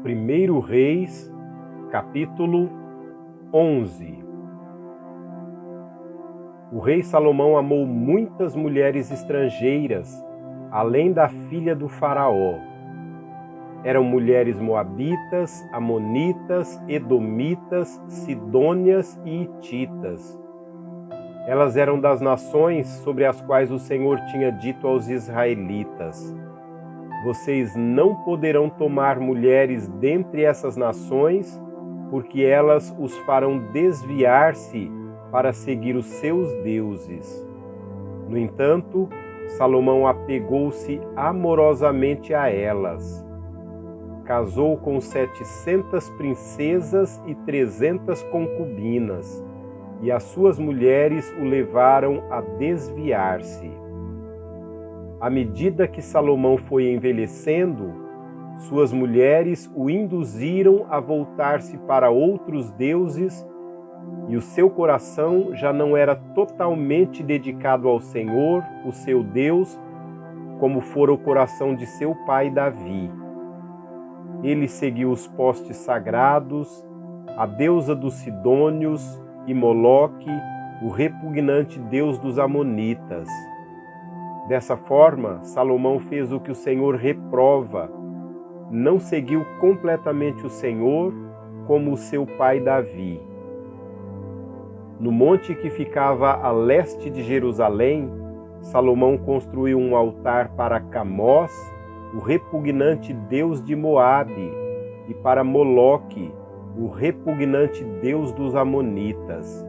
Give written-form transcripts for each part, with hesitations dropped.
1 Reis, capítulo 11. O rei Salomão amou muitas mulheres estrangeiras, além da filha do faraó. Eram mulheres moabitas, amonitas, edomitas, sidônias e hititas. Elas eram das nações sobre as quais o Senhor tinha dito aos israelitas: vocês não poderão tomar mulheres dentre essas nações, porque elas os farão desviar-se para seguir os seus deuses. No entanto, Salomão apegou-se amorosamente a elas. Casou com 700 princesas e 300 concubinas, e as suas mulheres o levaram a desviar-se. À medida que Salomão foi envelhecendo, suas mulheres o induziram a voltar-se para outros deuses, e o seu coração já não era totalmente dedicado ao Senhor, o seu Deus, como fora o coração de seu pai Davi. Ele seguiu os postes sagrados, a deusa dos sidônios e Moloque, o repugnante deus dos amonitas. Dessa forma, Salomão fez o que o Senhor reprova. Não seguiu completamente o Senhor, como o seu pai Davi. No monte que ficava a leste de Jerusalém, Salomão construiu um altar para Camós, o repugnante deus de Moabe, e para Moloque, o repugnante deus dos amonitas.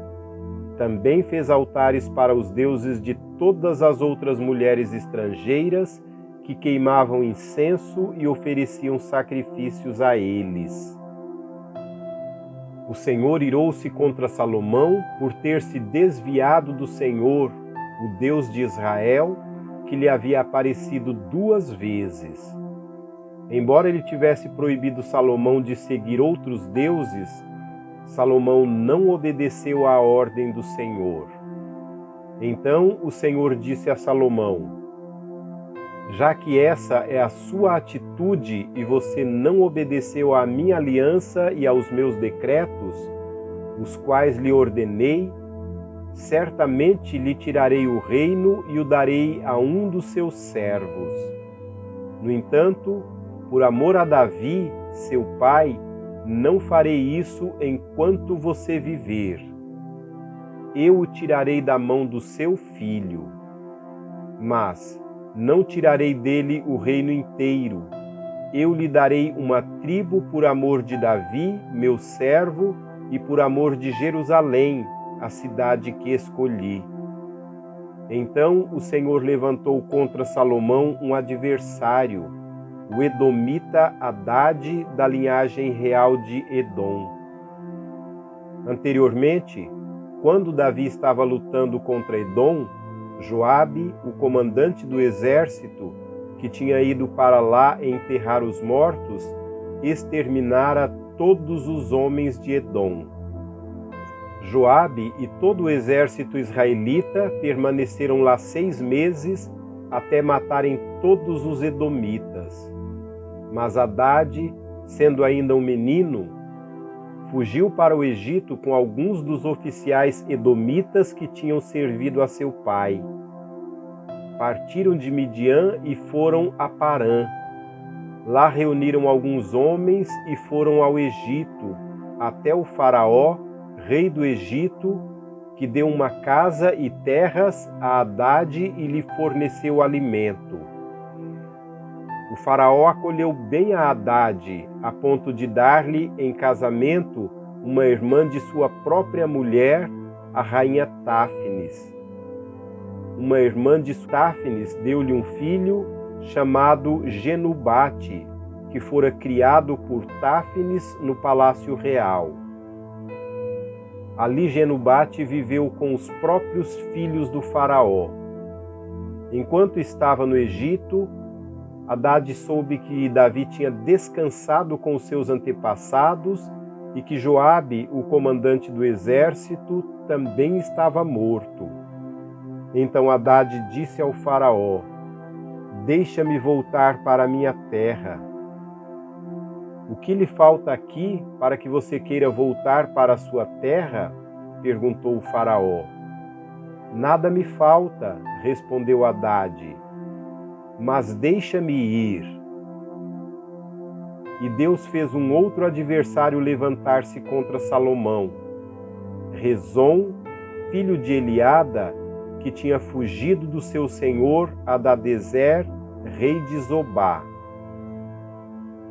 Também fez altares para os deuses de todas as outras mulheres estrangeiras que queimavam incenso e ofereciam sacrifícios a eles. O Senhor irou-se contra Salomão por ter se desviado do Senhor, o Deus de Israel, que lhe havia aparecido 2 vezes. Embora ele tivesse proibido Salomão de seguir outros deuses, Salomão não obedeceu à ordem do Senhor. Então o Senhor disse a Salomão: já que essa é a sua atitude e você não obedeceu à minha aliança e aos meus decretos, os quais lhe ordenei, certamente lhe tirarei o reino e o darei a um dos seus servos. No entanto, por amor a Davi, seu pai, não farei isso enquanto você viver. Eu o tirarei da mão do seu filho. Mas não tirarei dele o reino inteiro. Eu lhe darei uma tribo por amor de Davi, meu servo, e por amor de Jerusalém, a cidade que escolhi. Então o Senhor levantou contra Salomão um adversário, o edomita Hadade, da linhagem real de Edom. Anteriormente, quando Davi estava lutando contra Edom, Joabe, o comandante do exército, que tinha ido para lá enterrar os mortos, exterminara todos os homens de Edom. Joabe e todo o exército israelita permaneceram lá 6 meses até matarem todos os edomitas. Mas Hadade, sendo ainda um menino, fugiu para o Egito com alguns dos oficiais edomitas que tinham servido a seu pai. Partiram de Midian e foram a Parã. Lá reuniram alguns homens e foram ao Egito, até o faraó, rei do Egito, que deu uma casa e terras a Hadade e lhe forneceu alimento. O faraó acolheu bem a Hadade, a ponto de dar-lhe em casamento uma irmã de sua própria mulher, a rainha Táfnis. Uma irmã de Táfnis deu-lhe um filho chamado Genubate, que fora criado por Táfnis no palácio real. Ali Genubate viveu com os próprios filhos do faraó. Enquanto estava no Egito, Hadade soube que Davi tinha descansado com os seus antepassados e que Joabe, o comandante do exército, também estava morto. Então Hadade disse ao faraó: deixa-me voltar para a minha terra. "O que lhe falta aqui para que você queira voltar para a sua terra?" perguntou o faraó. "Nada me falta", respondeu Hadade, "mas deixa-me ir." E Deus fez um outro adversário levantar-se contra Salomão, Rezon, filho de Eliada, que tinha fugido do seu senhor Hadadezer, rei de Zobá.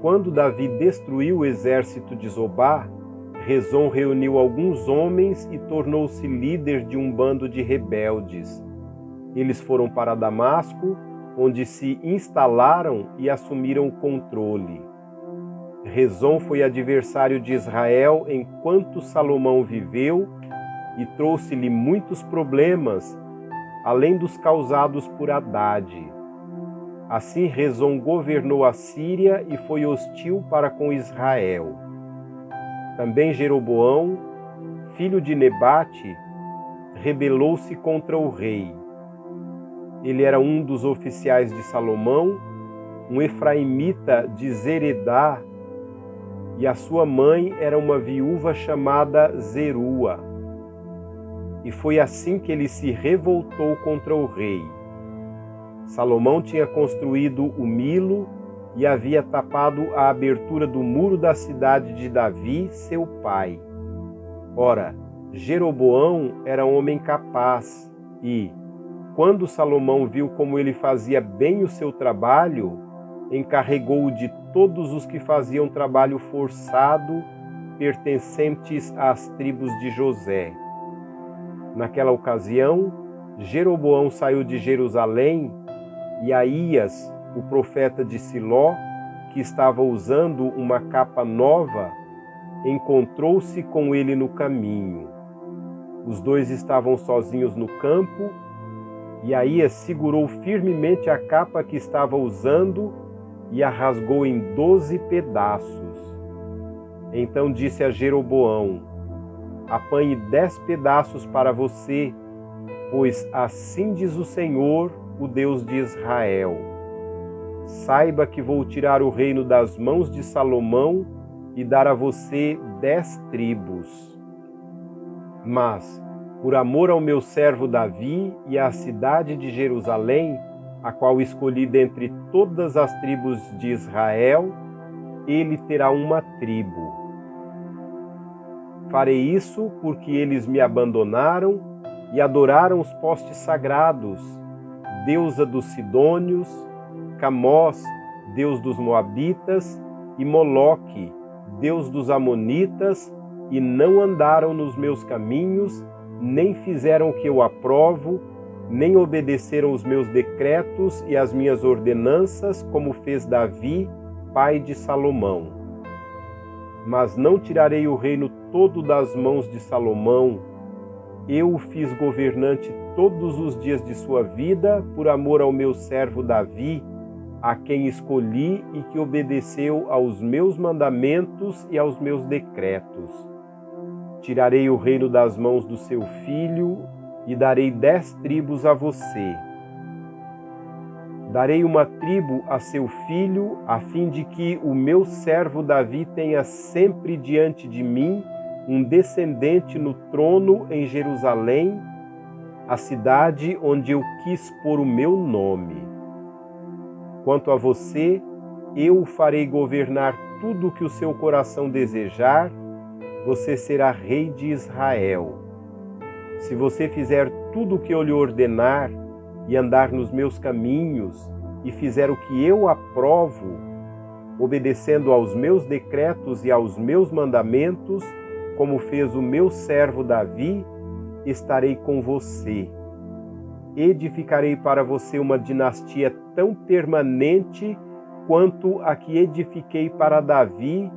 Quando Davi destruiu o exército de Zobá, Rezon reuniu alguns homens e tornou-se líder de um bando de rebeldes. Eles foram para Damasco, onde se instalaram e assumiram o controle. Rezon foi adversário de Israel enquanto Salomão viveu e trouxe-lhe muitos problemas, além dos causados por Hadade. Assim Rezon governou a Síria e foi hostil para com Israel. Também Jeroboão, filho de Nebate, rebelou-se contra o rei. Ele era um dos oficiais de Salomão, um efraimita de Zeredá, e a sua mãe era uma viúva chamada Zerua. E foi assim que ele se revoltou contra o rei. Salomão tinha construído o Milo e havia tapado a abertura do muro da cidade de Davi, seu pai. Ora, Jeroboão era um homem capaz e, quando Salomão viu como ele fazia bem o seu trabalho, encarregou-o de todos os que faziam trabalho forçado pertencentes às tribos de José. Naquela ocasião, Jeroboão saiu de Jerusalém e Aías, o profeta de Siló, que estava usando uma capa nova, encontrou-se com ele no caminho. Os dois estavam sozinhos no campo e Aías segurou firmemente a capa que estava usando e a rasgou em 12 pedaços. Então disse a Jeroboão: "Apanhe 10 pedaços para você, pois assim diz o Senhor, o Deus de Israel. Saiba que vou tirar o reino das mãos de Salomão e dar a você 10 tribos. Mas, por amor ao meu servo Davi e à cidade de Jerusalém, a qual escolhi dentre todas as tribos de Israel, ele terá uma tribo. Farei isso porque eles me abandonaram e adoraram os postes sagrados, deusa dos Sidônios, Camós, deus dos Moabitas, e Moloque, deus dos Amonitas, e não andaram nos meus caminhos, nem fizeram o que eu aprovo, nem obedeceram os meus decretos e as minhas ordenanças, como fez Davi, pai de Salomão. Mas não tirarei o reino todo das mãos de Salomão. Eu o fiz governante todos os dias de sua vida, por amor ao meu servo Davi, a quem escolhi e que obedeceu aos meus mandamentos e aos meus decretos. Tirarei o reino das mãos do seu filho e darei 10 tribos a você. Darei uma tribo a seu filho, a fim de que o meu servo Davi tenha sempre diante de mim um descendente no trono em Jerusalém, a cidade onde eu quis pôr o meu nome. Quanto a você, eu o farei governar tudo o que o seu coração desejar, você será rei de Israel. Se você fizer tudo o que eu lhe ordenar e andar nos meus caminhos e fizer o que eu aprovo, obedecendo aos meus decretos e aos meus mandamentos, como fez o meu servo Davi, estarei com você. Edificarei para você uma dinastia tão permanente quanto a que edifiquei para Davi,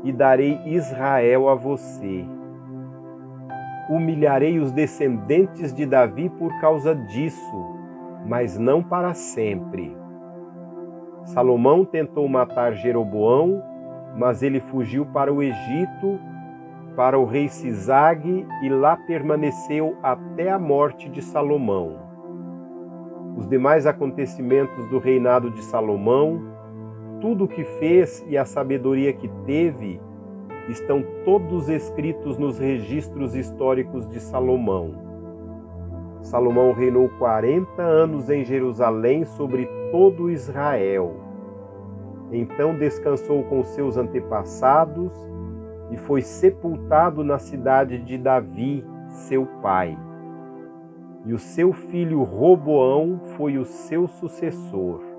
e darei Israel a você. Humilharei os descendentes de Davi por causa disso, mas não para sempre. Salomão tentou matar Jeroboão, mas ele fugiu para o Egito, para o rei Sisague, e lá permaneceu até a morte de Salomão. Os demais acontecimentos do reinado de Salomão, tudo o que fez e a sabedoria que teve estão todos escritos nos registros históricos de Salomão. Salomão reinou 40 anos em Jerusalém sobre todo Israel. Então descansou com seus antepassados e foi sepultado na cidade de Davi, seu pai. E o seu filho Roboão foi o seu sucessor.